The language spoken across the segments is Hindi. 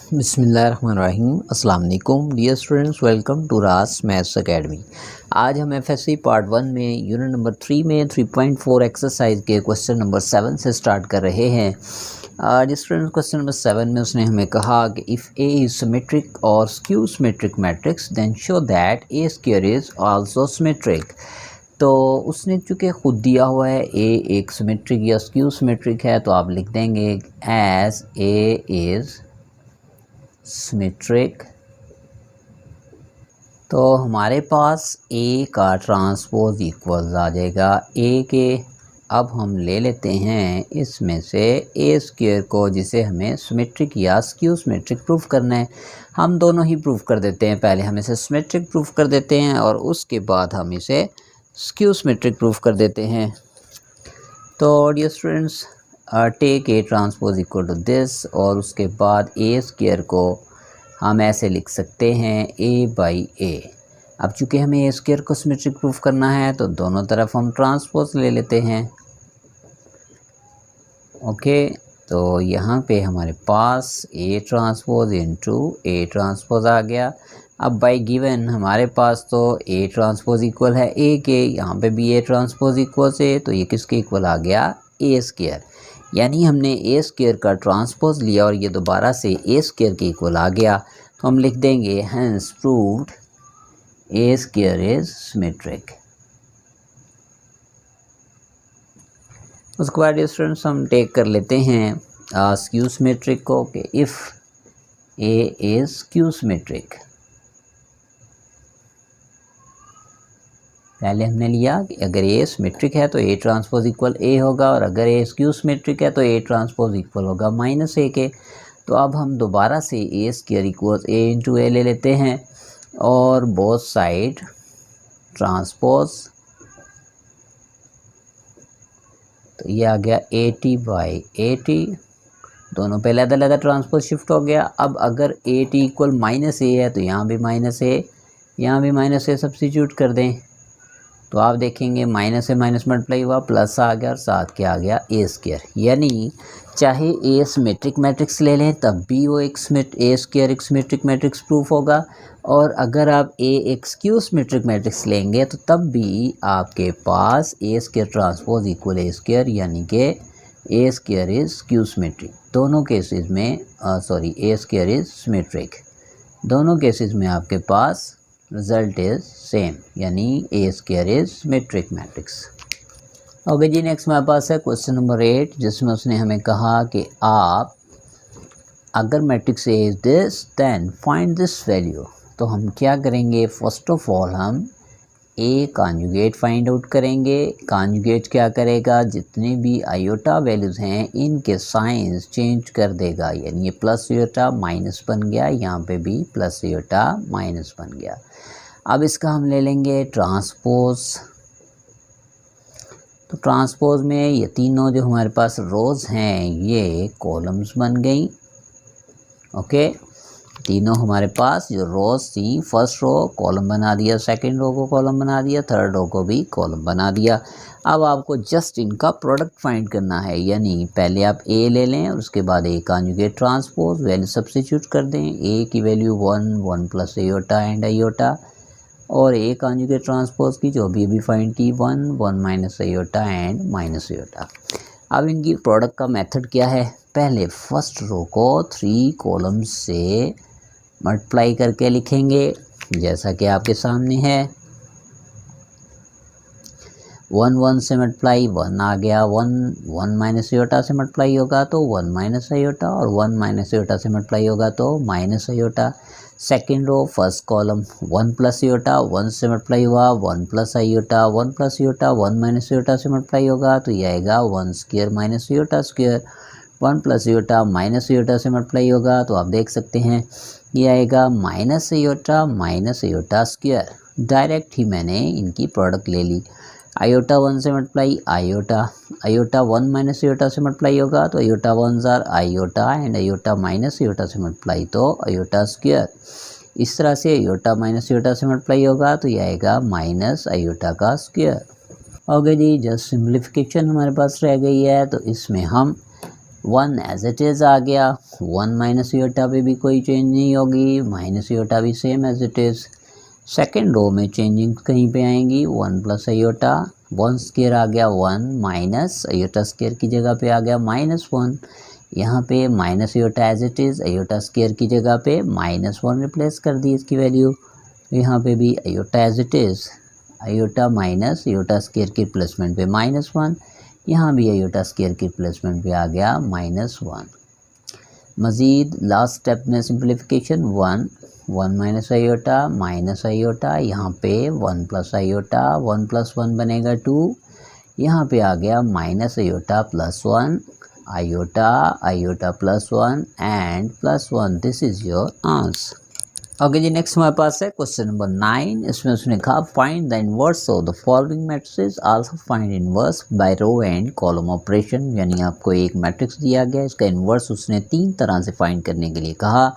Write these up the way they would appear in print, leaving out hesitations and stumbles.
बिस्मिल्लाहिर्रहमानिर्रहीम। अस्सलाम वालेकुम डियर स्टूडेंट्स, वेलकम टू रास मैथ्स एकेडमी। आज हम एफएससी पार्ट 1 में यूनिट नंबर 3 में 3.4 एक्सरसाइज के क्वेश्चन नंबर 7 से स्टार्ट कर रहे हैं। जिस स्टूडेंट क्वेश्चन नंबर 7 में उसने हमें कहा कि इफ़ ए इज़ सिमेट्रिक और skew symmetric matrix then show that A square is also symmetric. तो उसने चूँकि ख़ुद दिया हुआ है ए एक सिमेट्रिक या स्क्यू सिमेट्रिक है, तो आप लिख देंगे एज ए इज़ सिमेट्रिक। तो हमारे पास ए का ट्रांसपोज इक्वल्स आ जाएगा ए के। अब हम ले लेते हैं इसमें से ए स्क्वायर को, जिसे हमें सिमेट्रिक या स्क्यू सिमेट्रिक प्रूफ करना है। हम दोनों ही प्रूफ कर देते हैं। पहले हम इसे सिमेट्रिक प्रूफ कर देते हैं और उसके बाद हम इसे स्क्यू सिमेट्रिक प्रूफ कर देते हैं। तो dear students, take A transpose equal to this, और उसके बाद ए स्क्वायर को हम ऐसे लिख सकते हैं ए बाई ए। अब चूँकि हमें ए स्क्वायर को सिमेट्रिक प्रूफ करना है तो दोनों तरफ हम ट्रांसपोज ले लेते हैं। ओके, तो यहाँ पे हमारे पास A transpose into A transpose आ गया। अब बाई गिवन हमारे पास तो ए ट्रांसपोज इक्वल है ए के, यहाँ पे भी ए ट्रांसपोज इक्वल से, तो ये किसके इक्वल आ गया, ए स्क्वायर। यानी हमने ए स्क्वायर का ट्रांसपोज लिया और ये दोबारा से ए स्क्वायर के इक्वल आ गया। तो हम लिख देंगे hence proved A square is symmetric. उसके बाद स्टूडेंट्स हम टेक कर लेते हैं स्क्यू सिमेट्रिक को कि if A is skew symmetric. पहले हमने लिया कि अगर ए सिमेट्रिक है तो ए ट्रांसपोज इक्वल ए होगा, और अगर ए स्क्यू सिमेट्रिक है तो ए ट्रांसपोज इक्वल होगा माइनस ए के। तो अब हम दोबारा से ए स्क्वायर इक्वल ए इंटू ए ले लेते हैं और बोथ साइड ट्रांसपोज। तो ये आ गया 80 बाई 80, दोनों पे अलग अलग ट्रांसपोज शिफ्ट हो गया। अब अगर 80 इक्वल माइनस ए है तो यहाँ भी माइनस ए, यहाँ भी माइनस ए सब्स्टिट्यूट कर दें, तो आप देखेंगे माइनस से माइनस मल्टीप्लाई हुआ, प्लस आ गया और साथ क्या आ गया, ए स्क्वायर। यानी चाहे ए सिमेट्रिक मैट्रिक्स ले लें तब भी वो एक ए स्क्वायर एक सिमेट्रिक मैट्रिक्स प्रूफ होगा, और अगर आप ए एक स्क्यू सिमेट्रिक मैट्रिक्स लेंगे तो तब भी आपके पास A square transpose equal A square, यानी कि A square is skew symmetric. दोनों केसेस में ए स्क्वायर इज सिमेट्रिक। दोनों केसेस में आपके पास रिजल्ट इज सेम, यानी A square is symmetric matrix. Okay जी, नेक्स्ट हमारे पास है क्वेश्चन नंबर 8, जिसमें उसने हमें कहा कि आप अगर matrix A is this then find this value. तो हम क्या करेंगे, फर्स्ट ऑफ ऑल हम ए कॉन्जुगेट फाइंड आउट करेंगे। कॉन्जुगेट क्या करेगा, जितने भी आयोटा वैल्यूज़ हैं इनके साइंस चेंज कर देगा। यानी ये प्लस आयोटा माइनस बन गया, यहाँ पे भी प्लस आयोटा माइनस बन गया। अब इसका हम ले लेंगे ट्रांसपोज। तो ट्रांसपोज में ये तीनों जो हमारे पास रोज़ हैं ये कॉलम्स बन गई। ओके, तीनों हमारे पास जो रोज़ थी, फर्स्ट रो कॉलम बना दिया, सेकंड रो को कॉलम बना दिया, थर्ड रो को भी कॉलम बना दिया। अब आपको जस्ट इनका प्रोडक्ट फाइंड करना है। यानी पहले आप ए ले लें और उसके बाद ए कॉन्जुगेट ट्रांसपोज वैल्यू सब्स्टिट्यूट कर दें। ए की value 1 plus iota and iota, और ए कॉन्जुगेट ट्रांसपोज की जो अभी फाइंड की 1 minus iota and minus iota. अब इनकी प्रोडक्ट का मेथड क्या है, पहले फर्स्ट रो को 3 कॉलम्स से मल्टीप्लाई करके लिखेंगे, जैसा कि आपके सामने है। 1 से मल्टीप्लाई 1 आ गया, 1 माइनस आयोटा से मल्टीप्लाई होगा तो 1 माइनस आयोटा, और 1 माइनस आयोटा से मल्टीप्लाई होगा तो minus iota. Second row first column 1 plus iota, 1 से मल्टीप्लाई हुआ 1 plus iota, 1 plus iota 1 minus iota से मल्टीप्लाई होगा तो ये आएगा 1 square minus iota square. 1 plus iota minus iota से मल्टीप्लाई होगा तो आप देख सकते हैं ये आएगा माइनस आयोटा स्क्वायर। डायरेक्ट ही मैंने इनकी प्रोडक्ट ले ली। आयोटा 1 से मल्टीप्लाई आयोटा, 1 माइनस आयोटा से मल्टीप्लाई होगा तो आयोटा 1 ज़ार iota, and iota minus iota से मल्टीप्लाई तो आयोटा स्क्वायर। इस तरह से आयोटा माइनस आयोटा से मल्टीप्लाई होगा तो ये आएगा माइनस आयोटा का स्क्वायर। ओके जी, जस्ट सिंप्लीफिकेशन हमारे पास रह गई है। तो इसमें हम 1 एज इट इज़ आ गया, 1 माइनस आयोटा पे भी कोई चेंज नहीं होगी, माइनस आयोटा भी same as it is. Second row में चेंजिंग कहीं पे आएंगी, 1 प्लस आयोटा, 1 स्क्वायर आ गया 1 माइनस आयोटा स्क्वायर की जगह पे आ गया -1, यहाँ पे minus iota as it is, iota square की जगह पे -1 रिप्लेस कर दी इसकी वैल्यू, यहाँ पे भी iota as it is, iota minus iota square की रिप्लेसमेंट पे -1, यहाँ भी आयोटा स्क्वायर की रिप्लेसमेंट पे आ गया -1। मज़ीद लास्ट स्टेप में सिंप्लीफिकेशन 1 माइनस आयोटा, यहाँ पे 1 प्लस आयोटा, 1 प्लस 1 बनेगा 2, यहाँ पे आ गया minus iota plus 1, iota plus 1 and plus 1, this is your answer. Okay जी, नेक्स्ट हमारे पास है क्वेश्चन नंबर 9। इसमें उसने कहा find the inverse of the following matrices, also find inverse by row and column operation. यानी आपको एक मैट्रिक्स दिया गया, इसका इनवर्स उसने 3 तरह से फाइंड करने के लिए कहा।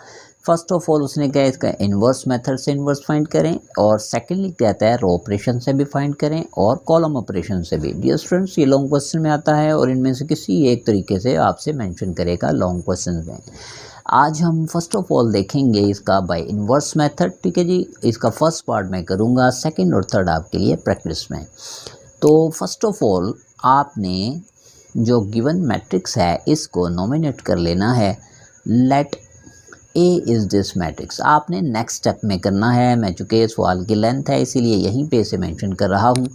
फर्स्ट ऑफ ऑल उसने कहा इसका इनवर्स मेथड से इनवर्स फाइंड करें, और सेकेंडली कहता है रो ऑपरेशन से भी फाइंड करें और कॉलम ऑपरेशन से भी। डियर स्टूडेंट्स, ये लॉन्ग क्वेश्चन में आता है और इनमें से किसी एक तरीके से आपसे मेंशन करेगा लॉन्ग क्वेश्चन में। आज हम फर्स्ट ऑफ ऑल देखेंगे इसका बाय इनवर्स मेथड, ठीक है जी। इसका फर्स्ट पार्ट मैं करूँगा, सेकंड और थर्ड आपके लिए प्रैक्टिस में। तो फर्स्ट ऑफ ऑल आपने जो गिवन मैट्रिक्स है इसको नॉमिनेट कर लेना है, let A is this matrix. आपने नेक्स्ट स्टेप में करना है, मैं चूँकि सवाल की लेंथ है इसीलिए यहीं पे इसे मेंशन कर रहा हूँ,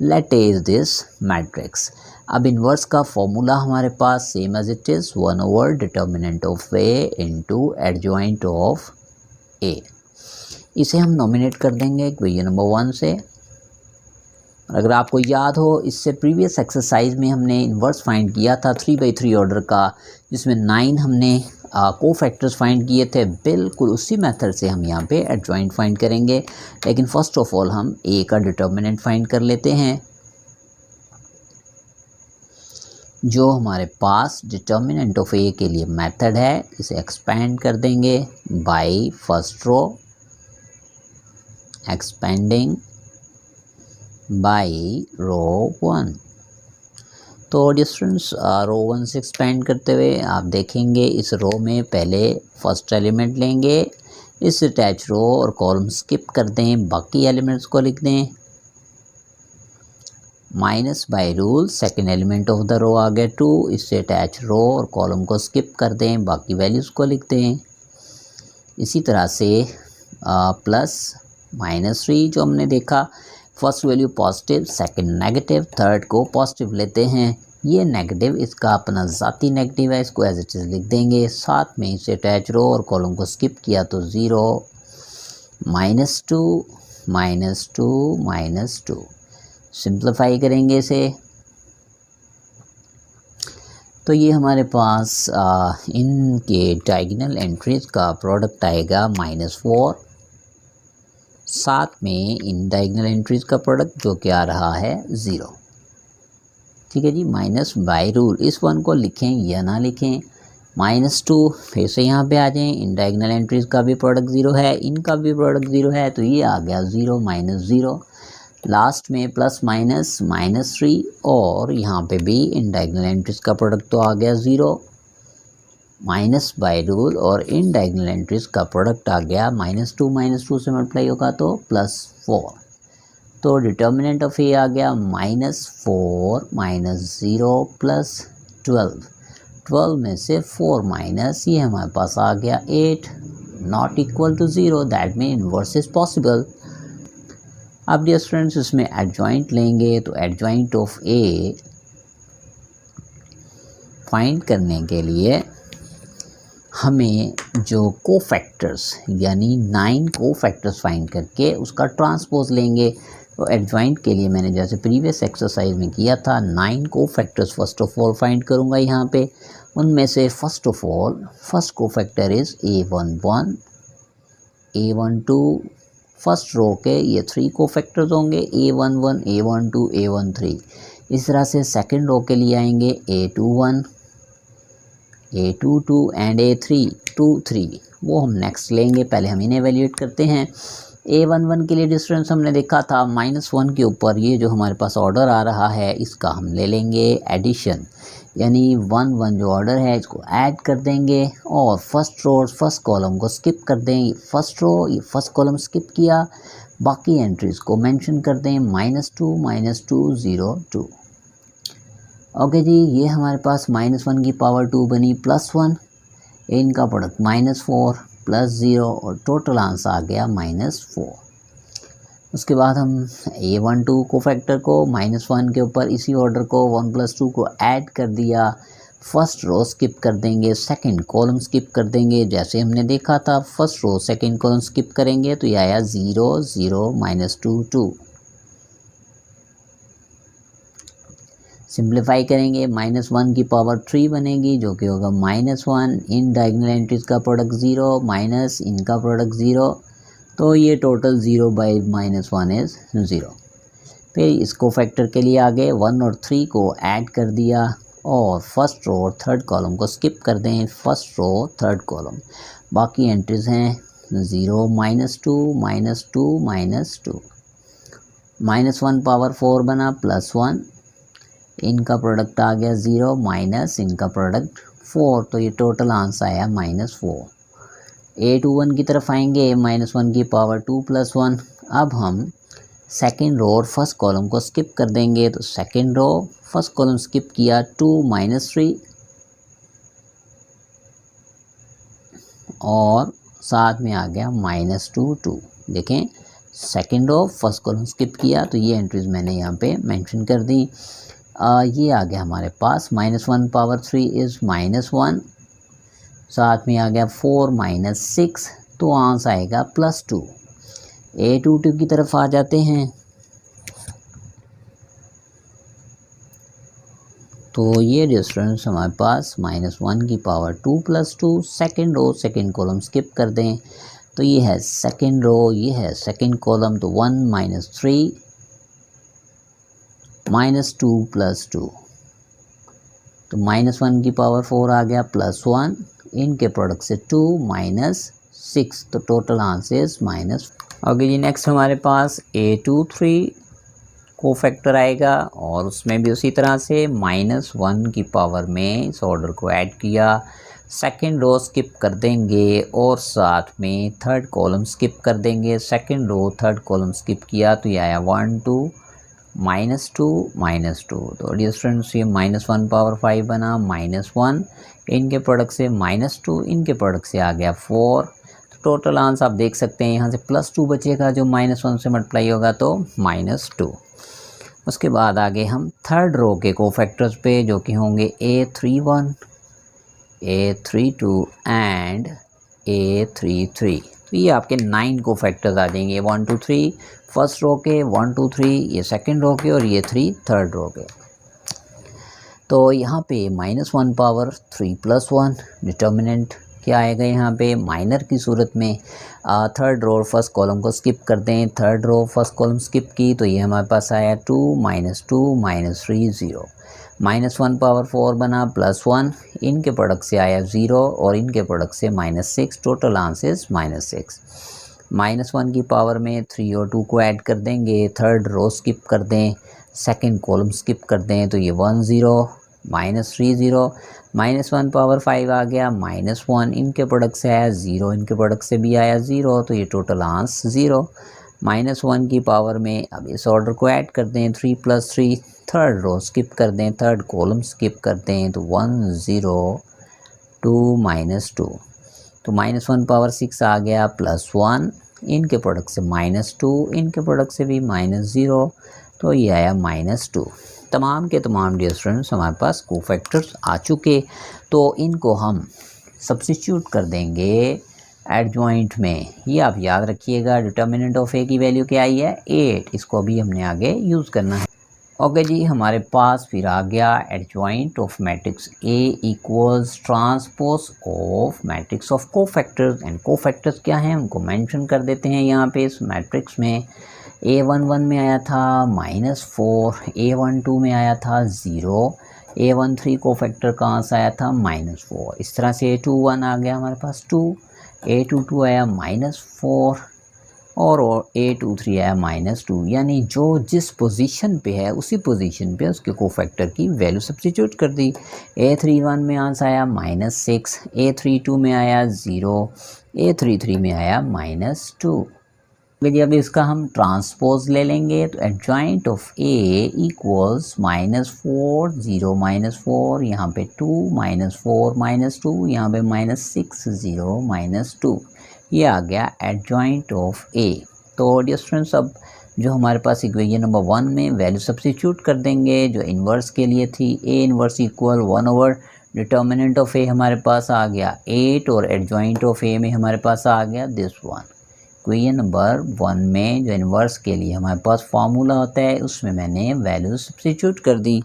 let A is this matrix. अब इन्वर्स का फॉर्मूला हमारे पास same as it is 1 over determinant of A into adjoint of A. इसे हम नॉमिनेट कर देंगे इक्वेशन नंबर 1 से। अगर आपको याद हो, इससे प्रीवियस एक्सरसाइज में हमने इन्वर्स फाइंड किया था 3/3 ऑर्डर का, जिसमें 9 हमने कोफैक्टर्स फाइंड किए थे। बिल्कुल उसी मेथड से हम यहाँ पे एडजॉइंट फाइंड करेंगे, लेकिन फर्स्ट ऑफ ऑल हम ए का डिटर्मिनेंट फाइंड कर लेते हैं। जो हमारे पास डिटर्मिनेंट ऑफ ए के लिए मेथड है, इसे एक्सपेंड कर देंगे by first row, expanding by row 1। तो डिस्टेंस रो 1 से एक्सपेंड करते हुए आप देखेंगे इस रो में पहले फर्स्ट एलिमेंट लेंगे, इस अटैच रो और कॉलम स्किप कर दें, बाकी एलिमेंट्स को लिख दें। Minus by rule second element of the row आ गया 2, इससे अटैच रो और कॉलम को स्किप कर दें, बाकी वैल्यूज़ को लिख दें। इसी तरह से प्लस -3 जो हमने देखा, first value positive, second negative, third को पॉजिटिव लेते हैं। ये नेगेटिव इसका अपना ज़ाती नेगेटिव है, इसको एज इट इज़ लिख देंगे। साथ में इसे अटैच रो और कॉलम को स्किप किया तो 0, -2, -2, -2। सिंप्लीफाई करेंगे इसे तो ये हमारे पास इनके डायगोनल एंट्रीज का प्रोडक्ट आएगा -4, साथ में इन डायगोनल एंट्रीज का प्रोडक्ट जो कि आ रहा है 0। ठीक है जी, माइनस बाय रूल इस वन को लिखें या ना लिखें, -2 फिर से यहाँ पे आ जाएं, इन डायगोनल एंट्रीज का भी प्रोडक्ट 0 है, इनका भी प्रोडक्ट 0 है, तो ये आ गया 0 -0। लास्ट में प्लस माइनस -3 और यहाँ पे भी इन डायगोनल एंट्रीज का प्रोडक्ट तो आ गया 0, माइनस बाय रूल और इन डायगोनल एंट्रीज का प्रोडक्ट आ गया -2 से मल्टीप्लाई होगा तो +4। तो डिटर्मिनेंट ऑफ ए आ गया -4 -0 +12। 12 में से 4 माइनस, ये हमारे पास आ गया 8, not equal to 0, that mean inverse is possible. अब डियर स्टूडेंट्स इसमें एडजॉइंट लेंगे, तो एडजॉइंट ऑफ ए फाइंड करने के लिए हमें जो कोफैक्टर्स यानी 9 कोफैक्टर्स फाइंड करके उसका ट्रांसपोज लेंगे। तो एडजॉइंट के लिए मैंने जैसे प्रीवियस एक्सरसाइज में किया था 9 cofactors first of all find करूँगा यहाँ पे। उनमें से first of all first cofactor is A11, A12, first row के ये 3 कोफैक्टर्स होंगे A11, A12, A13। इस तरह से सेकंड रो के लिए आएंगे A21, A22 एंड A3, 2, 3। वो हम नेक्स्ट लेंगे, पहले हम इन्हें एवेल्यूएट करते हैं। A11 के लिए डिस्टेंस हमने देखा था -1 के ऊपर, ये जो हमारे पास ऑर्डर आ रहा है इसका हम ले लेंगे एडिशन, यानी 1 1 जो ऑर्डर है इसको ऐड कर देंगे और फर्स्ट रो और फर्स्ट कॉलम को स्किप कर दें। ये फर्स्ट रो ये फर्स्ट कॉलम स्किप किया, बाकी एंट्रीज को मेंशन कर दें -2 0 2। ओके जी, ये हमारे पास -1 की पावर 2 बनी +1, इनका प्रोडक्ट -4 +0 और टोटल आंसर आ गया -4। उसके बाद हम A12 को फैक्टर को -1 के ऊपर इसी ऑर्डर को 1 + 2 को ऐड कर दिया, फर्स्ट रो स्किप कर देंगे, सेकंड कॉलम स्किप कर देंगे। जैसे हमने देखा था first row second column skip करेंगे तो ये आया 0 0 -2 2। सिंप्लीफाई करेंगे -1 की पावर 3 बनेगी जो कि होगा -1, इन डायगोनल एंट्रीज का प्रोडक्ट 0 माइनस इनका प्रोडक्ट 0, तो ये टोटल 0 बाई -1 इज़ 0। फिर इसको फैक्टर के लिए आगे 1 और 3 को ऐड कर दिया और फर्स्ट रो और थर्ड कॉलम को स्किप कर दें, फर्स्ट रो थर्ड कॉलम, बाकी एंट्रीज हैं 0 -2 -2 -1 पावर 4 बना +1, इनका प्रोडक्ट आ गया 0 माइनस इनका प्रोडक्ट 4, तो ये टोटल आंसर आया -4। A21 की तरफ आएंगे, -1 की पावर 2 + 1। अब हम सेकेंड रो और फर्स्ट कॉलम को स्किप कर देंगे, तो second row first column skip किया 2 -3 और साथ में आ गया -2 2। देखें second row first column skip किया, तो ये एंट्रीज मैंने यहाँ पे मेंशन कर दी। ये आ गया हमारे पास -1 पावर 3 इज़ -1, साथ में आ गया 4 -6, तो आंसर आएगा +2। A22 की तरफ आ जाते हैं, तो ये डिस्टेंस हमारे पास -1 की power 2 + 2, second row second column skip कर दें, तो ये है सेकेंड रो, ये है सेकेंड कॉलम, तो 1 -3 -2 + 2, तो -1 की पावर 4 आ गया +1, इनके प्रोडक्ट से 2 -6, तो टोटल आंसर इज -। ओके जी, नेक्स्ट हमारे पास A23 को फैक्टर आएगा और उसमें भी उसी तरह से -1 की पावर में इस ऑर्डर को ऐड किया, सेकेंड रो स्किप कर देंगे और साथ में थर्ड कॉलम स्किप कर देंगे, second row third column skip किया, तो ये आया 1 2 -2 तो डिस्टेंस ये -1 पावर 5 बना -1, इनके प्रोडक्ट से -2, इनके प्रोडक्ट से आ गया 4, तो टोटल आंसर आप देख सकते हैं यहाँ से +2 बचेगा जो -1 से मल्टीप्लाई होगा, तो -2। उसके बाद आगे हम थर्ड रो के कोफैक्टर्स पे जो कि होंगे A31 A32 एंड A33, तो ये आपके 9 कोफैक्टर्स आ जाएंगे, 1 2 3 फर्स्ट रो के, 1 2 3 ये सेकंड रो के और ये 3 थर्ड रो के। तो यहाँ पे -1 पावर 3 + 1 डिटर्मिनेंट क्या आएगा, यहाँ पे माइनर की सूरत में थर्ड रो फर्स्ट कॉलम को स्किप कर दें, third row first column skip की, तो ये हमारे पास आया 2 -2 -3 0, -1 पावर 4 बना +1, इनके प्रोडक्ट से आया 0 और इनके प्रोडक्ट से -6, टोटल आंसर -6। -1 की पावर में 3 और 2 को ऐड कर देंगे, थर्ड रो स्किप कर दें, सेकंड कॉलम स्किप कर दें, तो ये 1 0 -3 0, -1 पावर 5 आ गया -1, इनके प्रोडक्ट से आया 0, इनके प्रोडक्ट से भी आया 0, तो ये टोटल आंसर 0। -1 की पावर में अब इस ऑर्डर को ऐड कर दें, 3 + 3, थर्ड रो स्किप कर दें, थर्ड कॉलम स्किप कर दें, तो 1 0 2 -2, तो -1 पावर 6 आ गया +1, इनके प्रोडक्ट से -2, इनके प्रोडक्ट से भी -0, तो ये आया -2। तमाम के तमाम डिस्टेंस हमारे पास कोफैक्टर्स आ चुके, तो इनको हम सब्स्टिट्यूट कर देंगे एडजॉइंट में। ये आप याद रखिएगा, डिटर्मिनेंट ऑफ ए की वैल्यू क्या आई है 8, इसको भी हमने आगे यूज़ करना है। ओके जी, हमारे पास फिर आ गया adjoint of matrix A equals transpose of matrix of cofactors, and cofactors क्या हैं उनको मेंशन कर देते हैं यहाँ पे इस मैट्रिक्स में। A11 में आया था -4, A12 में आया था 0, A13 कोफैक्टर कहाँ से आया था -4, इस तरह से A21 आ गया हमारे पास 2, A22 आया -4, और A23 आया -2, यानी जो जिस पोजीशन पे है उसी पोजीशन पे उसके कोफैक्टर की वैल्यू सब्स्टिट्यूट कर दी। A31 में आंसर आया -6, A32 में आया 0, A33 में आया -2। यदि अब इसका हम ट्रांसपोज ले लेंगे तो एडजॉइंट ऑफ A इक्वल्स -4 0 -4, यहाँ पे 2 -4 -2, यहाँ पे -6 0 -2, ये आ गया एडजॉइंट ऑफ A। तो डियर स्टूडेंट्स, अब जो हमारे पास इक्वेशन नंबर 1 में वैल्यू सब्स्टिट्यूट कर देंगे जो इन्वर्स के लिए थी, A inverse equal 1 determinant of A हमारे पास आ गया 8 और एडजॉइंट ऑफ A में हमारे पास आ गया दिस वन। इक्वेशन नंबर 1 में जो इन्वर्स के लिए हमारे पास फार्मूला होता है उसमें मैंने वैल्यू सब्स्टिट्यूट कर दी।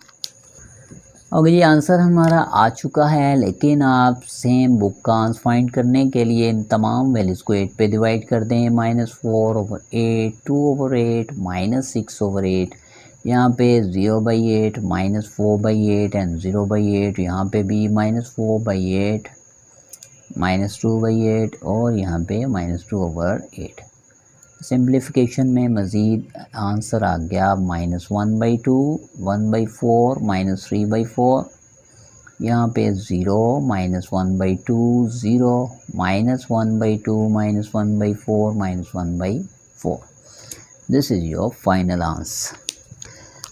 और ये आंसर हमारा आ चुका है, लेकिन आप सेम बुक का आंसर फाइंड करने के लिए इन तमाम वैल्यूज़ को 8 पे डिवाइड कर दें। -4/8, 2/8, -6/8, यहाँ पे 0/8, -4/8 एंड 0/8, यहाँ पे भी -4/8, -2/8 और यहाँ पे -2/8। सिंप्लीफिकेशन में मज़ीद आंसर आ गया -1/2, 1/4, -3/4, यहाँ पे 0, -1/2, 0, -1/2, -1/4, -1/4। This is your final answer.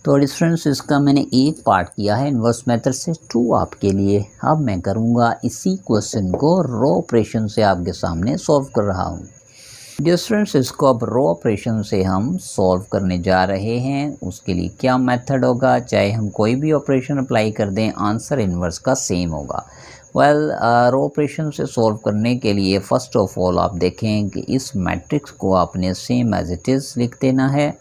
तो स्टूडेंट्स, इसका मैंने एक पार्ट किया है इन्वर्स मेथड से, 2 आपके लिए। अब मैं करूँगा इसी क्वेश्चन को रो ऑपरेशन से आपके सामने सॉल्व कर रहा हूँ। डियर स्टूडेंट्स, इसको अब रो ऑपरेशन से हम सॉल्व करने जा रहे हैं। उसके लिए क्या मेथड होगा, चाहे हम कोई भी ऑपरेशन अप्लाई कर दें, आंसर इन्वर्स का सेम होगा। रो ऑपरेशन से सॉल्व करने के लिए फ़र्स्ट ऑफ ऑल आप देखें कि इस मैट्रिक्स को आपने सेम एज इट इज़ लिख देना है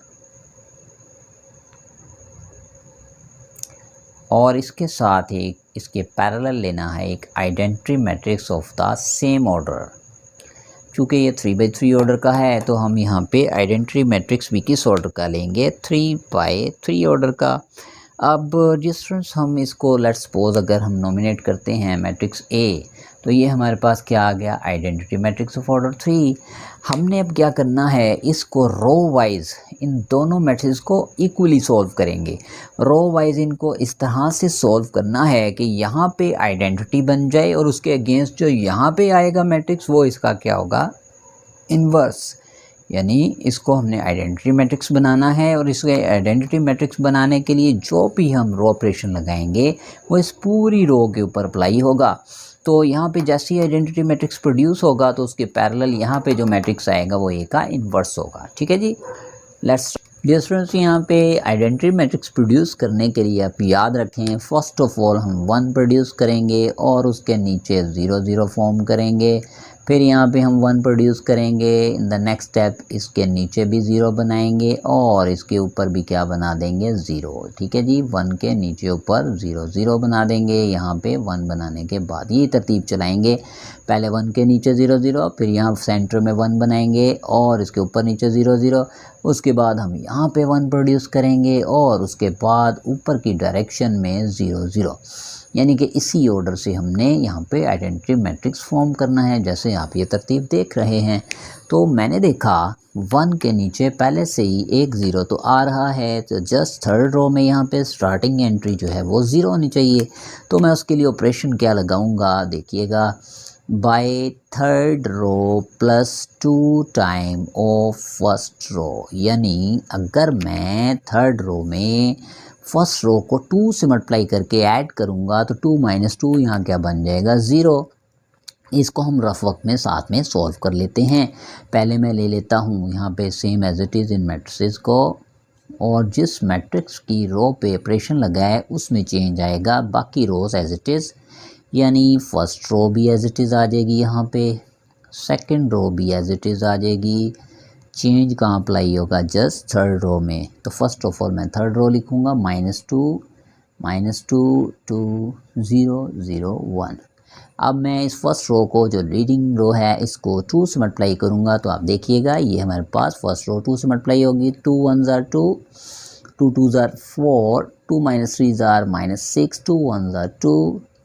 और इसके साथ ही इसके पैरेलल लेना है एक identity matrix of the same order. चूँकि ये 3/3 ऑर्डर का है तो हम यहाँ पे आइडेंटिटी मैट्रिक्स भी किस ऑर्डर का लेंगे, 3/3 ऑर्डर का। अब डिस्टेंस हम इसको लेट्स सपोज अगर हम नॉमिनेट करते हैं मैट्रिक्स A, तो ये हमारे पास क्या आ गया, आइडेंटिटी मैट्रिक्स ऑफ ऑर्डर 3। हमने अब क्या करना है, इसको रो वाइज इन दोनों मैट्रिक्स को इक्वली सॉल्व करेंगे। रो वाइज इनको इस तरह से सॉल्व करना है कि यहाँ पे आइडेंटिटी बन जाए और उसके अगेंस्ट जो यहाँ पे आएगा मैट्रिक्स वो इसका क्या होगा, इन्वर्स। यानी इसको हमने आइडेंटिटी मैट्रिक्स बनाना है और इसके आइडेंटिटी मैट्रिक्स बनाने के लिए जो भी हम रो ऑपरेशन लगाएंगे वो इस पूरी रो के ऊपर अप्लाई होगा। तो यहाँ पे जैसे ही आइडेंटिटी मैट्रिक्स प्रोड्यूस होगा तो उसके पैरेलल यहाँ पे जो मैट्रिक्स आएगा वो ए का इन्वर्स होगा। ठीक है जी। लेट्स डियर स्टूडेंट्स, यहाँ पे आइडेंटिटी मैट्रिक्स प्रोड्यूस करने के लिए आप याद रखें, फर्स्ट ऑफ ऑल हम 1 प्रोड्यूस करेंगे और उसके नीचे 0 0 फॉर्म करेंगे। फिर यहाँ पे हम 1 प्रोड्यूस करेंगे, इन द नेक्स्ट स्टेप इसके नीचे भी 0 बनाएंगे और इसके ऊपर भी क्या बना देंगे, 0। ठीक है जी, 1 के नीचे ऊपर 0 0 बना देंगे। यहाँ पे 1 बनाने के बाद ये तरतीब चलाएंगे, पहले 1 के नीचे 0 0, फिर यहाँ सेंटर में 1 बनाएंगे और इसके ऊपर नीचे 0 0। उसके बाद हम यहाँ पे 1 प्रोड्यूस करेंगे और उसके बाद ऊपर की डायरेक्शन में 0 0। यानी कि इसी ऑर्डर से हमने यहाँ पे आइडेंटिटी मैट्रिक्स फॉर्म करना है, जैसे आप ये तरतीब देख रहे हैं। तो मैंने देखा 1 के नीचे पहले से ही एक 0 तो आ रहा है, तो जस्ट थर्ड रो में यहाँ पे स्टार्टिंग एंट्री जो है वो 0 होनी चाहिए। तो मैं उसके लिए ऑपरेशन क्या लगाऊंगा, देखिएगा, by third row +2 time of first row. यानी अगर मैं थर्ड रो में फर्स्ट रो को 2 से मल्टीप्लाई करके ऐड करूँगा तो 2 - 2 यहाँ क्या बन जाएगा, 0। इसको हम रफ वक्त में साथ में सॉल्व कर लेते हैं। पहले मैं ले लेता हूँ यहाँ पे सेम एज इट इज़ इन मैट्रिक्स को, और जिस मैट्रिक्स की रो पे ऑपरेशन लगा है उसमें चेंज आएगा, बाकी रोज एज इट इज़। यानी फर्स्ट रो भी एज इट इज़ आ जाएगी, यहाँ पे सेकंड रो भी एज इट इज़ आ जाएगी। चेंज कहाँ अप्लाई होगा, जस्ट थर्ड रो में। तो फर्स्ट ऑफ ऑल मैं थर्ड रो लिखूँगा, -2 -2 2 0 0 1। अब मैं इस फर्स्ट रो को, जो लीडिंग रो है, इसको 2 से मल्टीप्लाई करूँगा तो आप देखिएगा ये हमारे पास फर्स्ट रो 2 से मल्टीप्लाई होगी। 2 1s are 2, 2 2s are 4, 2 - 3s are -6, 2 1s are 2,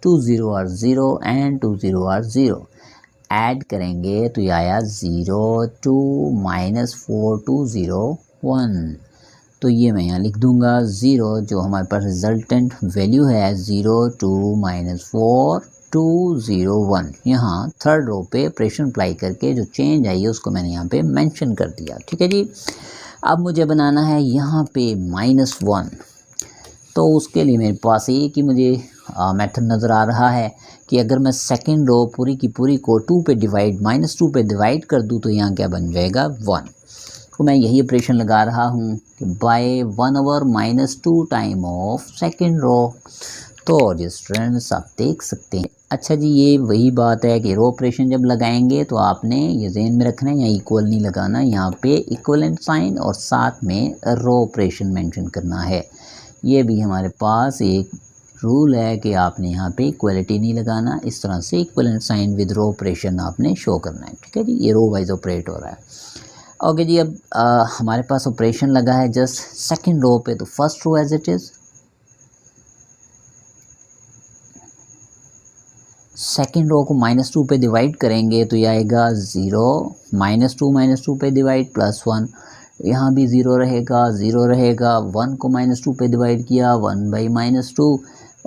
2 0 are 0 and 2 0 are 0। Add करेंगे तो ये आया 0 2 -4 2 0 1। तो ये मैं यहाँ लिख दूंगा 0, जो हमारे पास रिजल्टेंट वैल्यू है 0 2 -4 2 0 1। यहाँ थर्ड रो पे ऑपरेशन अप्लाई करके जो चेंज आई है उसको मैंने यहाँ पे मेंशन कर दिया। ठीक है जी। अब मुझे बनाना है यहाँ पे -1, तो उसके लिए मेरे पास एक ही मुझे मेथड नज़र आ रहा है कि अगर मैं सेकेंड रो पूरी की पूरी को 2 पे डिवाइड -2 पे डिवाइड कर दूँ तो यहाँ क्या बन जाएगा 1। तो मैं यही ऑपरेशन लगा रहा हूँ कि by 1/-2 time of second row. तो स्टूडेंट्स आप देख सकते हैं। अच्छा जी, ये वही बात है कि रो ऑपरेशन जब लगाएंगे तो आपने ये ज़हन में रखना है, यहाँ इक्वल नहीं लगाना, यहाँ पे इक्वलेंट साइन और साथ में रो ऑपरेशन मेंशन करना है। ये भी हमारे पास एक रूल है कि आपने यहाँ पे इक्वलिटी नहीं लगाना, इस तरह से equivalent sign with row operation आपने शो करना है। ठीक है जी, ये रो वाइज ऑपरेट हो रहा है। ओके जी, अब हमारे पास ऑपरेशन लगा है जस्ट सेकंड रो पे, तो first row as it is, second row को -2 पे डिवाइड करेंगे तो ये आएगा 0 -2 पे डिवाइड +1, यहाँ भी 0 रहेगा 0 रहेगा, 1 को -2 पे डिवाइड किया 1/-2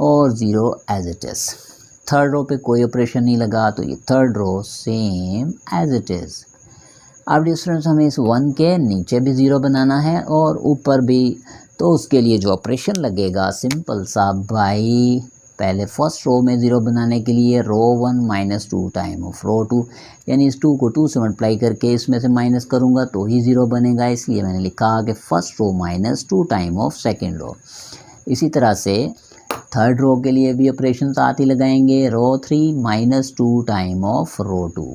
और 0 as it is. Third row पे कोई ऑपरेशन नहीं लगा तो ये third row same as it is. अब डिफरेंस हमें इस 1 के नीचे भी 0 बनाना है और ऊपर भी, तो उसके लिए जो ऑपरेशन लगेगा सिंपल सा, बाई पहले फर्स्ट रो में 0 बनाने के लिए रो 1 -2 टाइम ऑफ रो 2, यानी इस 2 को 2 से मल्टीप्लाई करके इसमें से माइनस करूँगा तो ही 0 बनेगा, इसलिए मैंने लिखा कि first row -2 time of second row. इसी तरह से थर्ड रो के लिए भी ऑपरेशन साथ ही लगाएंगे, रो 3 -2 टाइम ऑफ रो 2।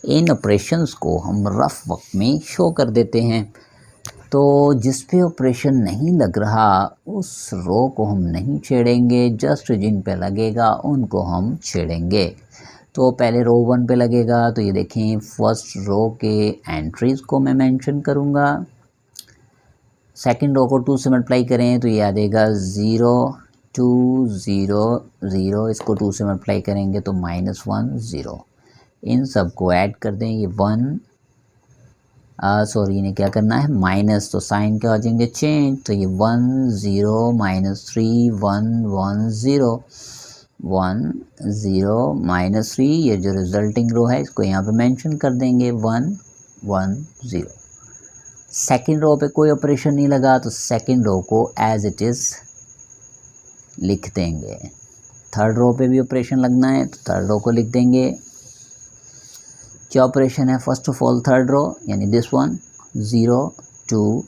इन ऑपरेशंस को हम रफ वक्त में शो कर देते हैं। तो जिस पे ऑपरेशन नहीं लग रहा उस रो को हम नहीं छेड़ेंगे, जस्ट जिन पे लगेगा उनको हम छेड़ेंगे। तो पहले रो 1 पे लगेगा, तो ये देखें फर्स्ट रो के एंट्रीज़ को मैं मेंशन करूँगा। सेकंड रो को 2 से मल्टीप्लाई करें तो ये आ जाएगा 0 2 0 0, इसको 2 से मल्टीप्लाई करेंगे तो -1 0। इन सब को ऐड कर दें, ये 1 सॉरी इन्हें क्या करना है माइनस, तो साइन क्या हो जाएंगे चेंज, तो ये 1 0 -3 1 1 0 1 0 -3, ये जो रिजल्टिंग रो है इसको यहाँ पे मेंशन कर देंगे 1 1 0। सेकेंड रो पे कोई ऑपरेशन नहीं लगा तो सेकेंड रो को एज इट इज़ लिख देंगे। थर्ड रो पे भी ऑपरेशन लगना है तो थर्ड रो को लिख देंगे। क्या ऑपरेशन है first of all third row, यानी दिस वन 0 2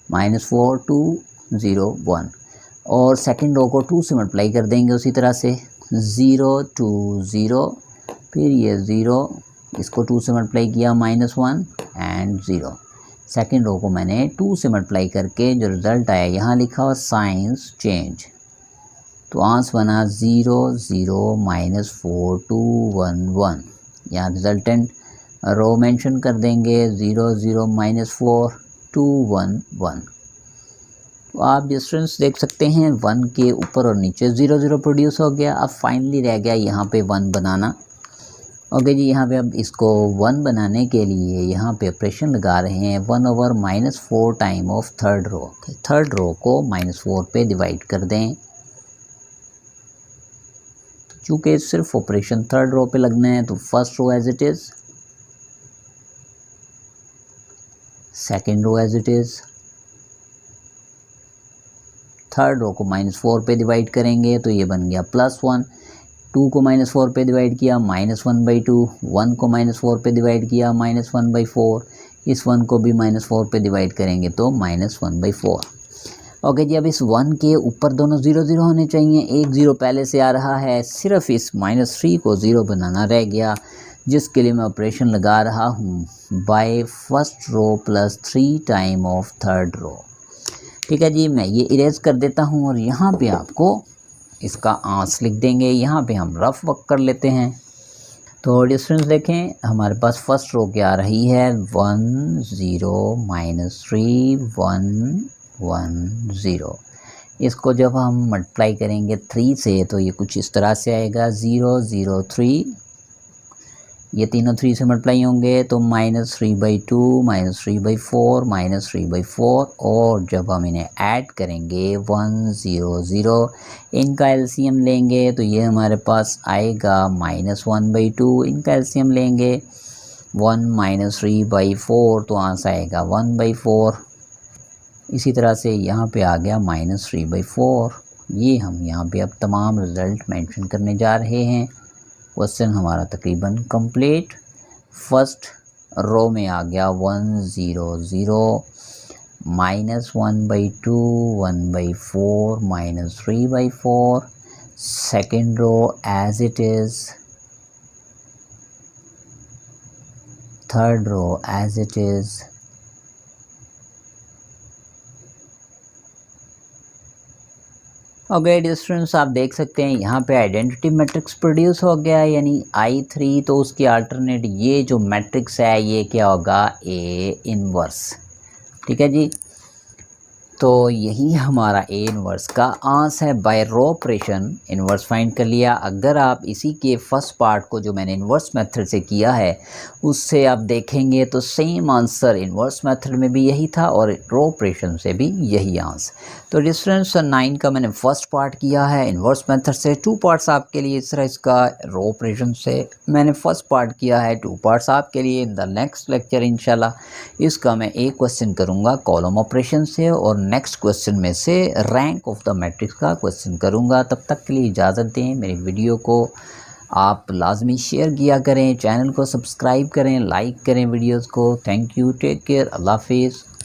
-4 2 0 1, और सेकंड रो को 2 से मल्टीप्लाई कर देंगे उसी तरह से 0 2 0, फिर ये 0, इसको 2 से मल्टीप्लाई किया -1 एंड 0। सेकंड रो को मैंने 2 से मल्टीप्लाई करके जो रिज़ल्ट आया यहाँ लिखा और साइंस चेंज, तो आंसर बना 0 0 -4 2 1 1। यहाँ रिजल्टेंट रो मेंशन कर देंगे 0 0 -4 2 1 1। तो आप डिस्टेंस देख सकते हैं 1 के ऊपर और नीचे 0 0 प्रोड्यूस हो गया। अब फाइनली रह गया यहाँ पे 1 बनाना। ओके जी, यहाँ पे अब इसको 1 बनाने के लिए यहाँ पे ऑपरेशन लगा रहे हैं 1/-4 time of third row. Third row को -4 पे डिवाइड कर दें, चूँकि सिर्फ ऑपरेशन थर्ड रो पे लगना है तो first row as it is, second row as it is, third row को -4 पे डिवाइड करेंगे तो ये बन गया +1, 2 को -4 पे डिवाइड किया -1/2, 1 को -4 पे डिवाइड किया -1/4, इस 1 को भी -4 पे डिवाइड करेंगे तो -1/4। ओके जी, अब इस 1 के ऊपर दोनों 0 0 होने चाहिए, एक 0 पहले से आ रहा है, सिर्फ इस -3 को 0 बनाना रह गया, जिसके लिए मैं ऑपरेशन लगा रहा हूँ by first row +3 time of third row. ठीक है जी, मैं ये इरेज कर देता हूँ और यहाँ पे आपको इसका आंसर लिख देंगे। यहाँ पे हम रफ वर्क कर लेते हैं। तो डिफरेंस देखें, हमारे पास फर्स्ट रो क्या आ रही है 1 0 -3 1 1 0। इसको जब हम मल्टीप्लाई करेंगे 3 से तो ये कुछ इस तरह से आएगा 0 0 3 ये तीनों 3 से मल्टीप्लाई होंगे तो -3/2 -3/4 -3/4 और जब हम इन्हें ऐड करेंगे 1 0 0 इनका एलसीएम लेंगे तो ये हमारे पास आएगा -1/2। इनका एलसीएम लेंगे 1 -3/4 तो आंसर आएगा 1/4। इसी तरह से यहाँ पे आ गया -3/4। ये हम यहाँ पे अब तमाम रिज़ल्ट मेंशन करने जा रहे हैं। क्वेश्चन हमारा तकरीबन कंप्लीट। फर्स्ट रो में आ गया 1 0 0 -1/2 1/4 -3/4। Second row as it is, third row as it is, okay dear students, आप देख सकते हैं यहाँ पे आइडेंटिटी मैट्रिक्स प्रोड्यूस हो गया है यानी I3। तो उसकी अल्टरनेट ये जो मैट्रिक्स है ये क्या होगा, A इनवर्स। ठीक है जी, तो यही हमारा A इनवर्स का आंसर है। By row operation inverse find कर लिया। अगर आप इसी के फर्स्ट पार्ट को जो मैंने इनवर्स मेथड से किया है उससे आप देखेंगे तो सेम आंसर इनवर्स मेथड में भी यही था और रो ऑपरेशन से भी यही आंसर। तो डिफरेंस 9 का मैंने फर्स्ट पार्ट किया है इनवर्स मेथड से, 2 पार्ट्स आपके लिए इस तरह, इसका रो ऑपरेशन से मैंने फर्स्ट पार्ट किया है, 2 पार्ट्स आपके लिए। इन द नेक्स्ट लेक्चर इंशाल्लाह इसका मैं एक क्वेश्चन करूँगा कॉलम ऑपरेशन से और नेक्स्ट क्वेश्चन में से रैंक ऑफ द मैट्रिक्स का क्वेश्चन करूँगा। तब तक के लिए इजाज़त दें। मेरी वीडियो को आप लाजमी शेयर किया करें, चैनल को सब्सक्राइब करें, लाइक करें वीडियोस को। थैंक यू, टेक केयर, अल्लाह हाफिज़।